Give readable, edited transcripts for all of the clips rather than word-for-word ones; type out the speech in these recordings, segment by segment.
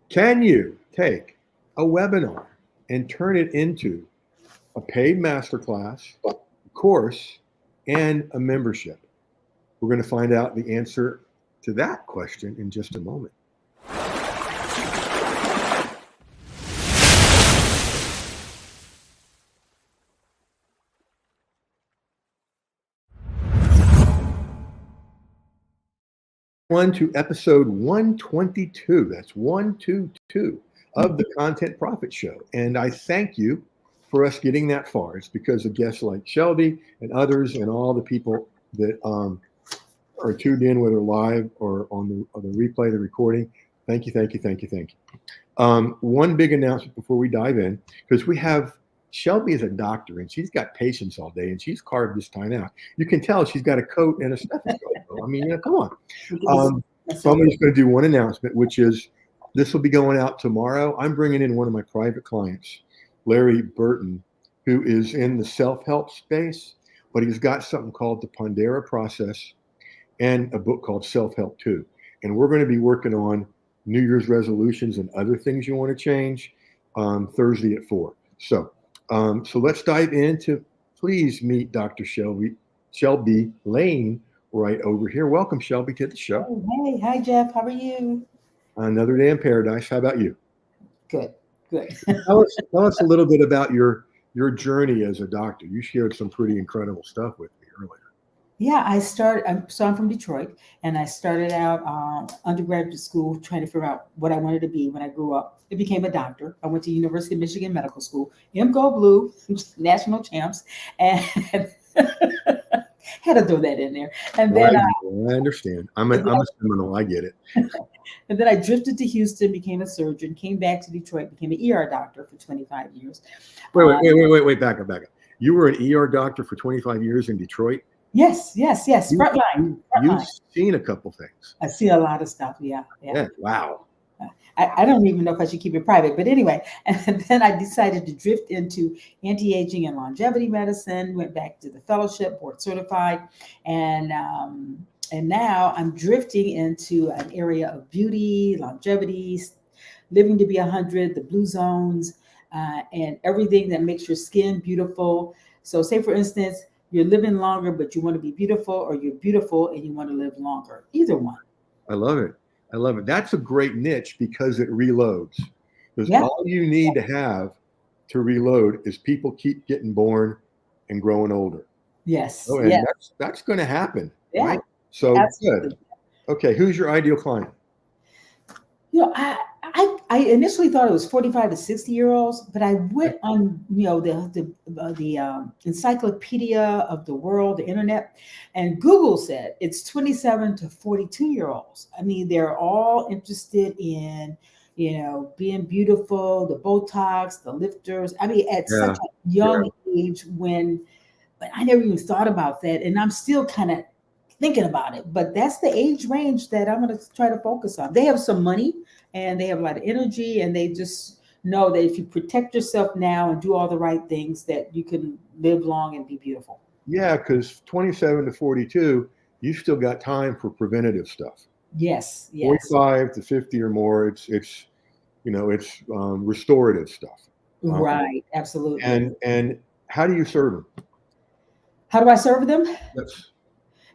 Can you take a webinar and turn it into a paid masterclass, a course, and a membership? We're going to find out the answer to that question in just a moment. On to episode 122. That's 122 of the Content Profit Show. And I thank you for us getting that far. It's because of guests like Shelby and others and all the people that are tuned in, whether live or on the replay, the recording. Thank you, thank you, thank you, thank you. One big announcement before we dive in, because we have Shelby is a doctor and she's got patients all day and she's carved this time out. You can tell she's got a coat and a stethoscope. I mean, come on. So I'm just going to do one announcement, which is this will be going out tomorrow. I'm bringing in one of my private clients, Larry Burton, who is in the self-help space, but he's got something called the Pondera Process and a book called Self-Help 2. And we're going to be working on New Year's resolutions and other things you want to change Thursday at 4. So let's dive into, please meet Dr. Shelby Lane right over here. Welcome, Shelby, to the show. Oh, hey, hi, Jeff. How are you? Another day in paradise. How about you? Good. Tell us a little bit about your journey as a doctor. You shared some pretty incredible stuff with me earlier. Yeah, I'm from Detroit, and I started out undergraduate school trying to figure out what I wanted to be when I grew up. I became a doctor. I went to University of Michigan Medical School, MGO Blue, national champs, and had to throw that in there. And then I understand. I'm a Seminole. I get it. And then I drifted to Houston, became a surgeon, came back to Detroit, became an ER doctor for 25 years. Wait, back up. You were an ER doctor for 25 years in Detroit? Yes. Frontline. You've seen a couple things. I see a lot of stuff. Yeah. Wow. I don't even know if I should keep it private, but anyway, and then I decided to drift into anti-aging and longevity medicine, went back to the fellowship, board certified, and now I'm drifting into an area of beauty, longevity, living to be 100, the blue zones, and everything that makes your skin beautiful. So say, for instance, you're living longer, but you want to be beautiful, or you're beautiful and you want to live longer. Either one. I love it. That's a great niche because it reloads. Because all you need to have to reload is people keep getting born and growing older. Yes. Oh, and that's going to happen. Yeah. Right? So absolutely. Good. Okay. Who's your ideal client? I initially thought it was 45 to 60-year-olds, but I went on, the encyclopedia of the world, the internet, and Google said it's 27 to 42-year-olds. I mean, they're all interested in, being beautiful, the Botox, the lifters. I mean, at such a young age but I never even thought about that. And I'm still kind of thinking about it, but that's the age range that I'm going to try to focus on. They have some money and they have a lot of energy, and they just know that if you protect yourself now and do all the right things, that you can live long and be beautiful. Yeah, because 27 to 42, you still got time for preventative stuff. Yes. 45 to 50 or more, it's restorative stuff. Right. Absolutely. And how do you serve them? How do I serve them? Yes.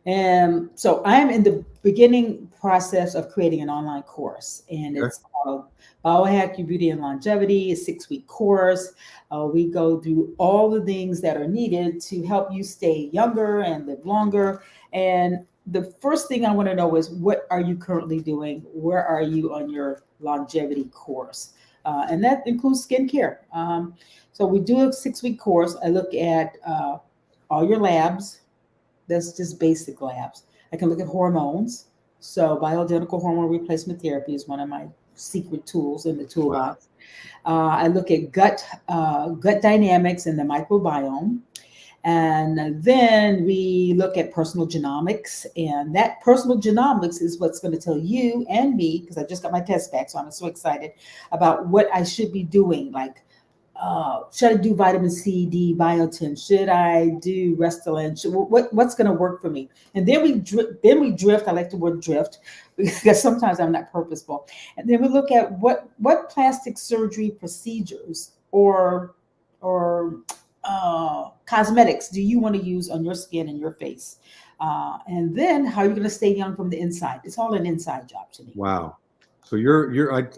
And so I'm in the beginning process of creating an online course, and it's called Biohack Your Beauty and Longevity, a 6-week course. We go through all the things that are needed to help you stay younger and live longer. And the first thing I want to know is, what are you currently doing? Where are you on your longevity course? And that includes skincare. So we do a 6-week course. I look at all your labs. That's just basic labs. I can look at hormones. So bioidentical hormone replacement therapy is one of my secret tools in the toolbox. I look at gut dynamics and the microbiome. And then we look at personal genomics. And that personal genomics is what's going to tell you and me, because I just got my test back, so I'm so excited about what I should be doing, like should I do vitamin C, D, biotin? Should I do Restylane? What's going to work for me? And then we drift. I like the word drift because sometimes I'm not purposeful. And then we look at what plastic surgery procedures or cosmetics do you want to use on your skin and your face? And then how are you going to stay young from the inside? It's all an inside job to me. Wow. So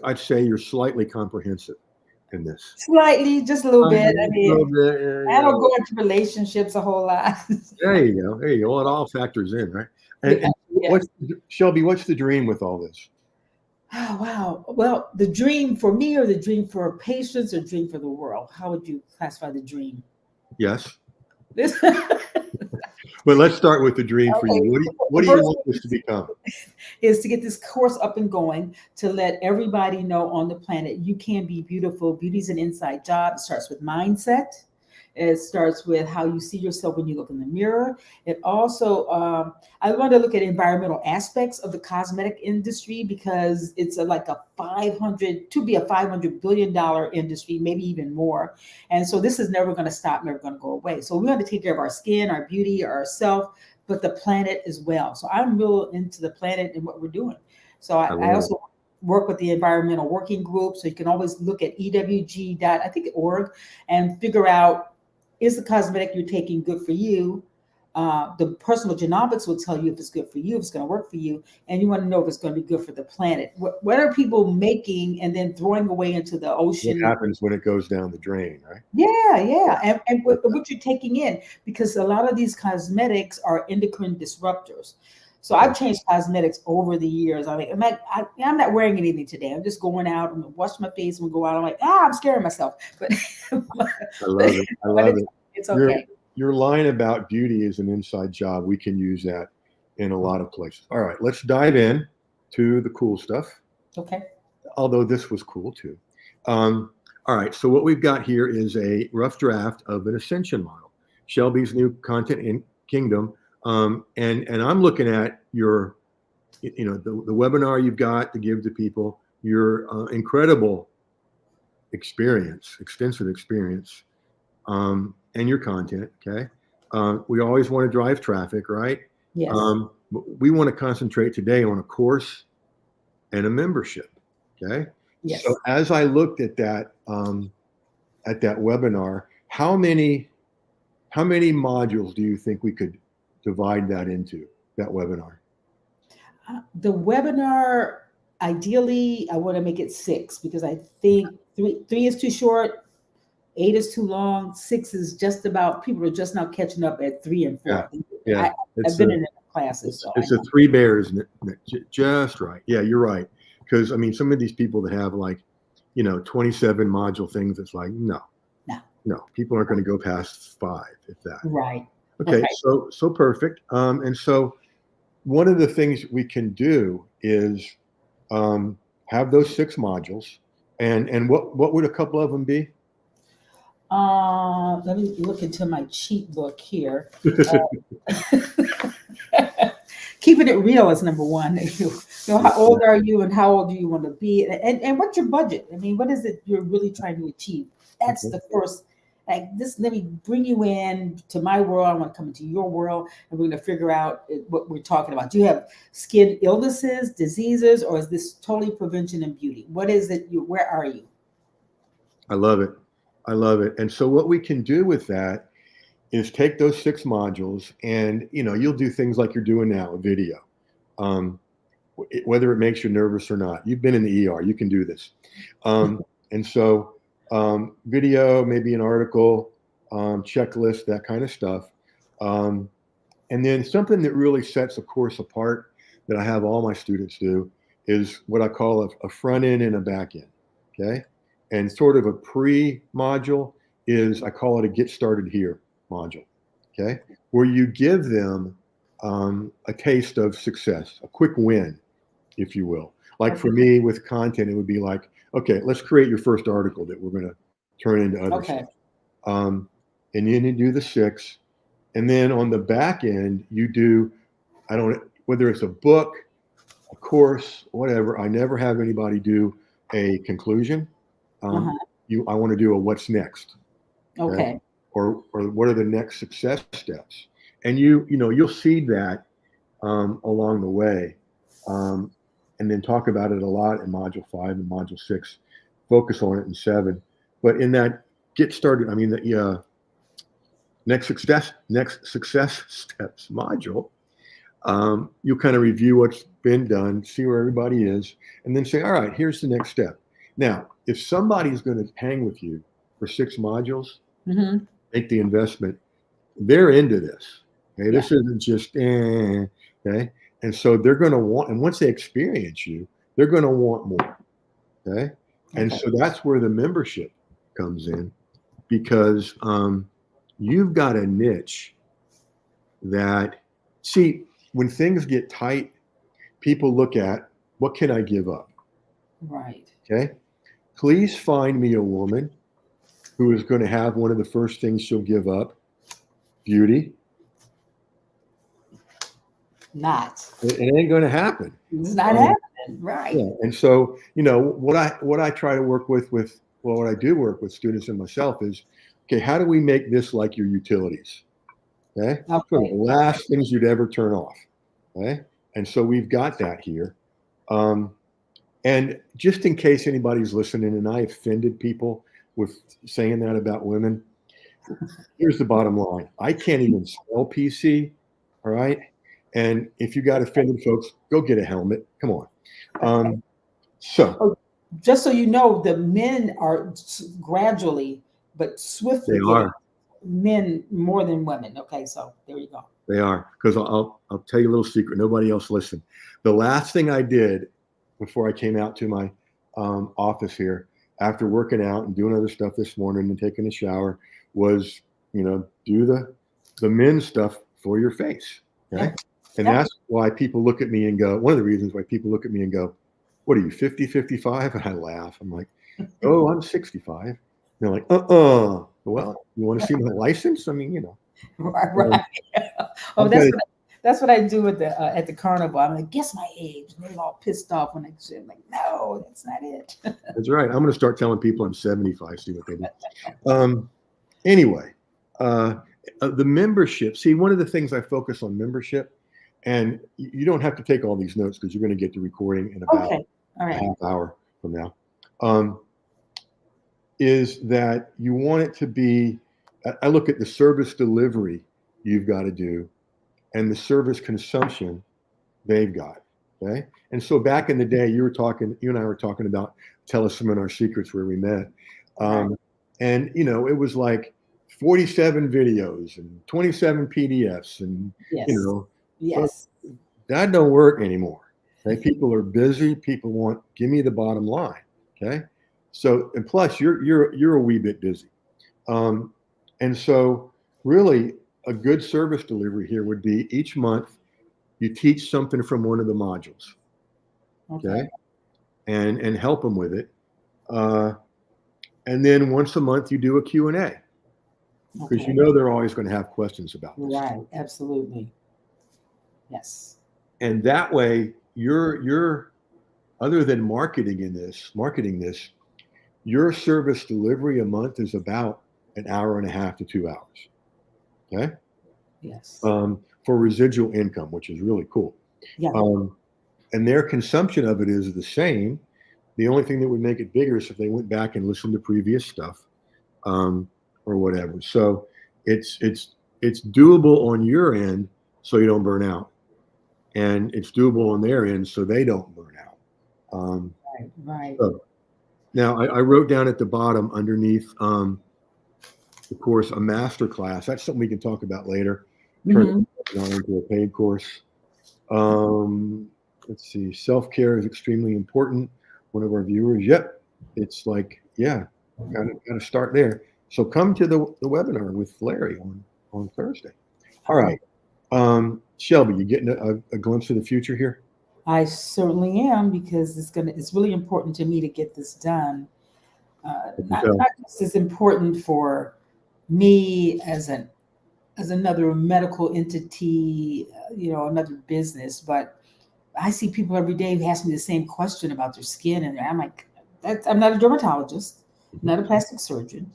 I'd say you're slightly comprehensive in this. Slightly, just a little bit. I A mean, little bit, I don't go into relationships a whole lot. there you go. There you go. Well, it all factors in, right? And Yeah. Shelby, what's the dream with all this? Oh, wow. Well, the dream for me or the dream for patients or dream for the world? How would you classify the dream? Yes. This But let's start with the dream for Okay. you. What do you want this to become? is to get this course up and going to let everybody know on the planet you can be beautiful. Beauty's an inside job. It starts with mindset. It starts with how you see yourself when you look in the mirror. It also, I want to look at environmental aspects of the cosmetic industry because it's like a $500 billion industry, maybe even more. And so this is never going to stop, never going to go away. So we want to take care of our skin, our beauty, ourself, but the planet as well. So I'm real into the planet and what we're doing. So I also work with the environmental working group. So you can always look at ewg.org and figure out, is the cosmetic you're taking good for you? The personal genomics will tell you if it's good for you, if it's going to work for you, and you want to know if it's going to be good for the planet. What are people making and then throwing away into the ocean? What happens when it goes down the drain, right? Yeah. And what you're taking in, because a lot of these cosmetics are endocrine disruptors. So I've changed cosmetics over the years. I'm not wearing anything today. I'm just going out. I'm gonna wash my face and go out. I'm like, I'm scaring myself. But I love it. I love it. It's okay. Your line about beauty is an inside job. We can use that in a lot of places. All right, let's dive in to the cool stuff. Okay. Although this was cool too. All right, so what we've got here is a rough draft of an ascension model, Shelby's new content in Kingdom. And I'm looking at your, the webinar you've got to give to people, your incredible experience, extensive experience, and your content. Okay. We always want to drive traffic, right? Yes. We want to concentrate today on a course and a membership. Okay. Yes. So as I looked at that webinar, how many modules do you think we could divide that into, that webinar? The webinar, ideally, I want to make it 6 because I think three is too short, 8 is too long, 6 is just about, people are just now catching up at 3 and 4. Yeah. I've been in the classes. It's a 3 bears, just right. Yeah, you're right. Because I mean, some of these people that have 27 module things, it's like, no, people aren't going to go past 5, if that. Right. Okay. So perfect. And so one of the things we can do is have those 6 modules. And what would a couple of them be? Let me look into my cheat book here. Keeping it real is number 1. How old are you and how old do you want to be? And what's your budget? I mean, what is it you're really trying to achieve? That's the first. Let me bring you in to my world. I want to come into your world, and we're going to figure out what we're talking about. Do you have skin illnesses, diseases, or is this totally prevention and beauty? What is it? Where are you? I love it. And so what we can do with that is take those 6 modules and, you'll do things like you're doing now, a video, whether it makes you nervous or not. You've been in the ER, you can do this. And so video, maybe an article, checklist, that kind of stuff. And then something that really sets a course apart that I have all my students do is what I call a front end and a back end. Okay. And sort of a pre-module is, I call it a get started here module. Okay. Where you give them a taste of success, a quick win, if you will. Like for me with content, it would be like, okay, let's create your first article that we're going to turn into other stuff. And then you do the 6. And then on the back end, you do, whether it's a book, a course, whatever, I never have anybody do a conclusion. I want to do a what's next. Okay. Or what are the next success steps? And you'll see that along the way, and then talk about it a lot in module 5 and module 6. Focus on it in 7. But in that get started, I mean the next success steps module, you'll kind of review what's been done, see where everybody is, and then say, all right, here's the next step. Now, if somebody's going to hang with you for 6 modules, make the investment, they're into this. Okay, this isn't just okay, and so they're going to want, and once they experience you, they're going to want more. Okay, and so that's where the membership comes in, because you've got a niche that, see, when things get tight, people look at, what can I give up? Right. Okay, please find me a woman who is going to have one of the first things she'll give up, beauty. It ain't going to happen. It's not happening, right? Yeah. And so, what I try to work with what I do work with students and myself is, okay, how do we make this like your utilities? Okay, so the last things you'd ever turn off. Okay, and so we've got that here. And just in case anybody's listening, and I offended people with saying that about women, here's the bottom line: I can't even spell PC. All right. And if you got offended folks, go get a helmet. Come on. So just so you know, the men are gradually but swiftly getting men more than women. Okay, so there you go. They are, because I'll tell you a little secret. Nobody else listened. The last thing I did before I came out to my office here, after working out and doing other stuff this morning and taking a shower, was do the men's stuff for your face. Okay. And that's why people look at me and go, one of the reasons why people look at me and go, what are you, 50, 55? And I laugh. I'm like, oh, I'm 65. And they're like, well, you want to see my license? I mean, Right. That's what I do at the carnival. I'm like, guess my age. And they're all pissed off when I say, like, no, that's not it. That's right. I'm going to start telling people I'm 75, see what they do. Anyway, the membership. See, one of the things I focus on membership, and you don't have to take all these notes because you're going to get the recording in about a half hour from now, is that you want it to be, I look at the service delivery you've got to do and the service consumption they've got. Okay. And so back in the day, you and I were talking about Tell Us Some of Our Secrets where we met. And, it was like 47 videos and 27 PDFs and, that don't work anymore. Okay? People are busy. People give me the bottom line. Okay. So, and plus you're a wee bit busy. And so really a good service delivery here would be each month you teach something from one of the modules. Okay. And help them with it. And then once a month you do a Q&A, because they're always going to have questions about this. Right. Absolutely. Yes. And that way you're other than marketing this, your service delivery a month is about an hour and a half to 2 hours. Okay. Yes. For residual income, which is really cool. Yeah. And their consumption of it is the same. The only thing that would make it bigger is if they went back and listened to previous stuff, or whatever. So it's doable on your end, so you don't burn out, and it's doable on their end, so they don't burn out. Right. So now I wrote down at the bottom underneath the course a master class. That's something we can talk about later. Turn it into a paid course. Let's see. Self-care is extremely important. One of our viewers. Yep. It's like, got to start there. So come to the webinar with Larry on Thursday. All right. Shelby, you getting a glimpse of the future here? I certainly am, because it's really important to me to get this done. Not just as important for me as another medical entity, another business, but I see people every day who ask me the same question about their skin, and I'm like, I'm not a dermatologist. not a plastic surgeon.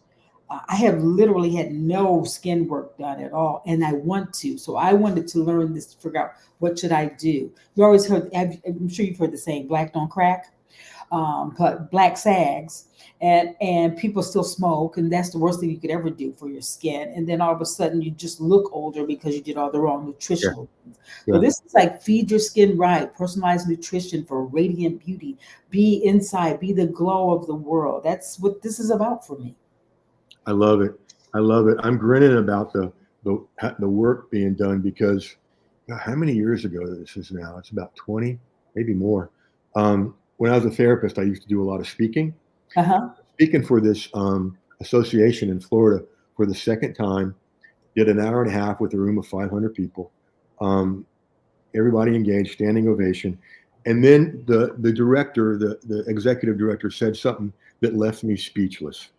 I have literally had no skin work done at all, and I want to. So I wanted to learn this to figure out what should I do. You always heard, I'm sure you've heard the saying, "Black don't crack," but black sags, and people still smoke, and that's the worst thing you could ever do for your skin. And then all of a sudden, you just look older because you did all the wrong Yeah. nutritional things. Yeah. So this is like feed your skin right, personalized nutrition for radiant beauty. Be inside, be the glow of the world. That's what this is about for me. I love it. I love it. I'm grinning about the work being done because how many years ago this is now? It's about 20, maybe more. When I was a therapist, I used to do a lot of speaking. Uh-huh. Speaking for this association in Florida for the second time, did an hour and a half with a room of 500 people. Everybody engaged, standing ovation. And then the director, the executive director said something that left me speechless.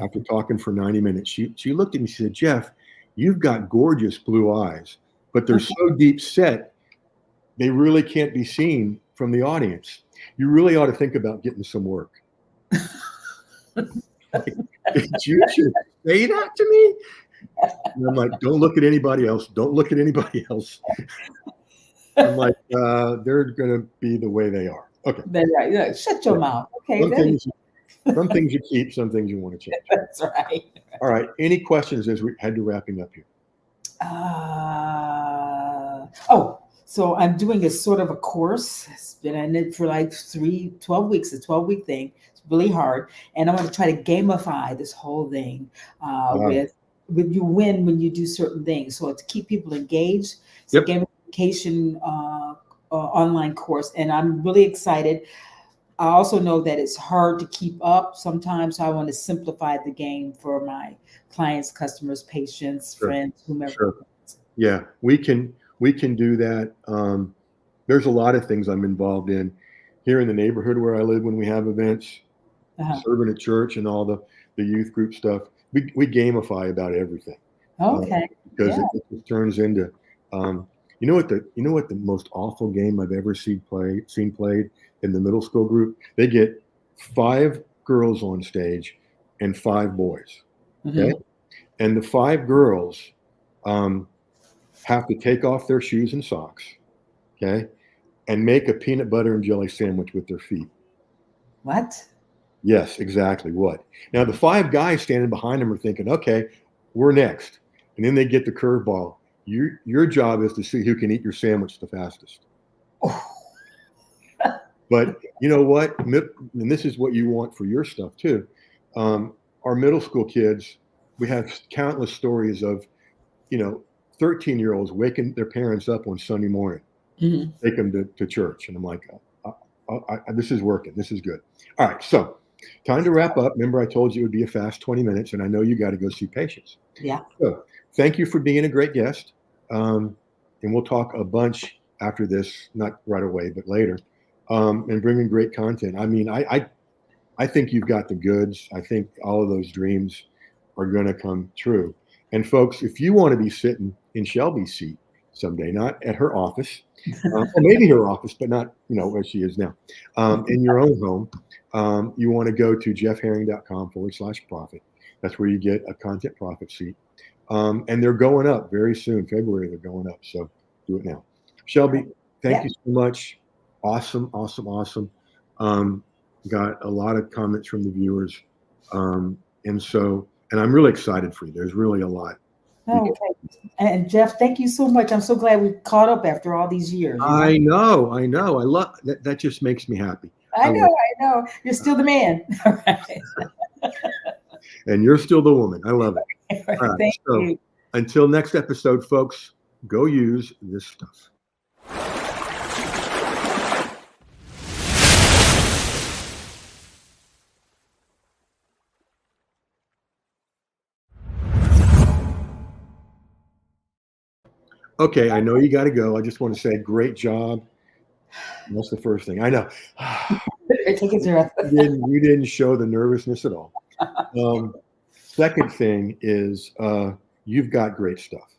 After talking for 90 minutes, she looked at me, she said, "Jeff, you've got gorgeous blue eyes, but they're so deep set, they really can't be seen from the audience. You really ought to think about getting some work." Did you just say that to me? And I'm like, don't look at anybody else. Don't look at anybody else. I'm like, they're going to be the way they are. Okay. That's right. Yeah, shut your mouth. Okay. Some things you keep, some things you want to change. That's right. All right. Any questions as we head to wrapping up here? So I'm doing a sort of a course. It's been in it for like 12 weeks, a 12-week thing. It's really hard. And I want to try to gamify this whole thing with you win when you do certain things. So to keep people engaged, it's a gamification online course. And I'm really excited. I also know that it's hard to keep up sometimes. So I want to simplify the game for my clients, customers, patients, friends, whomever. Sure. Yeah, we can do that. There's a lot of things I'm involved in here in the neighborhood where I live when we have events, serving at church and all the youth group stuff. We gamify about everything. Okay. Because it just turns into you know what the most awful game I've ever seen played in the middle school group? They get 5 girls on stage and 5 boys. Okay. And the 5 girls have to take off their shoes and socks, okay, and make a peanut butter and jelly sandwich with their feet. What? Yes, exactly. What? Now the 5 guys standing behind them are thinking, okay, we're next. And then they get the curveball. Your job is to see who can eat your sandwich the fastest. Oh. But you know what? And this is what you want for your stuff too. Our middle school kids, we have countless stories of, 13-year-olds waking their parents up on Sunday morning, take them to church. And I'm like, this is working. This is good. All right. So time to wrap up. Remember, I told you it would be a fast 20 minutes, and I know you got to go see patients. Yeah. So thank you for being a great guest. And we'll talk a bunch after this, not right away, but later, and bringing great content. I mean, I think you've got the goods. I think all of those dreams are going to come true. And folks, if you want to be sitting in Shelby's seat someday, not at her office, or maybe her office, but not, where she is now, in your own home, you want to go to jeffherring.com/profit. That's where you get a content profit seat. And they're going up very soon. February, they're going up. So do it now. Shelby, thank you so much. Awesome. Got a lot of comments from the viewers. And I'm really excited for you. There's really a lot. Okay. And Jeff, thank you so much. I'm so glad we caught up after all these years. I know. I love that. That just makes me happy. I know. You're still the man. All right. And you're still the woman. I love it. All right. Thank you. Until next episode, folks, go use this stuff. Okay, I know you got to go. I just want to say great job. That's the first thing. I know. You didn't show the nervousness at all. Second thing is you've got great stuff,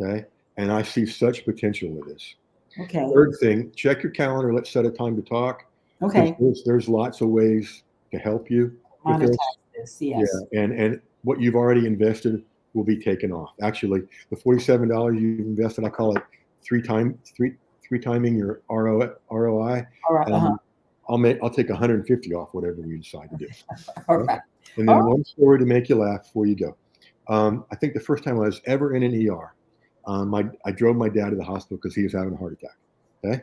okay? And I see such potential with this. Okay. Third thing, check your calendar. Let's set a time to talk. Okay. There's lots of ways to help you with this. Yes. and what you've already invested will be taken off. Actually, the $47 you've invested, I call it three timing your ROI. All right. I'll take 150 off whatever we decide to do. All Okay? right. And then All right. one story to make you laugh before you go. I think the first time I was ever in an ER, I drove my dad to the hospital because he was having a heart attack. Okay,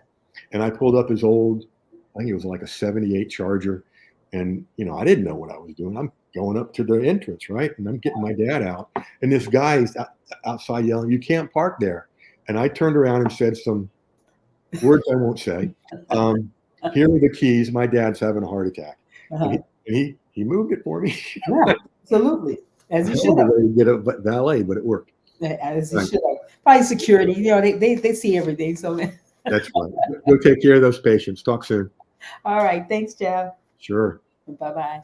and I pulled up his old, I think it was like a '78 Charger, and I didn't know what I was doing. I'm going up to the entrance, right, and I'm getting my dad out, and this guy is outside yelling, "You can't park there!" And I turned around and said some words I won't say. Here are the keys. My dad's having a heart attack. And he moved it for me. Yeah, absolutely. As you I should have. was ready to get a valet, but it worked. As you should have. Probably security. They see everything. So That's right. Go take care of those patients. Talk soon. all right. Thanks, Jeff. Sure. Bye-bye.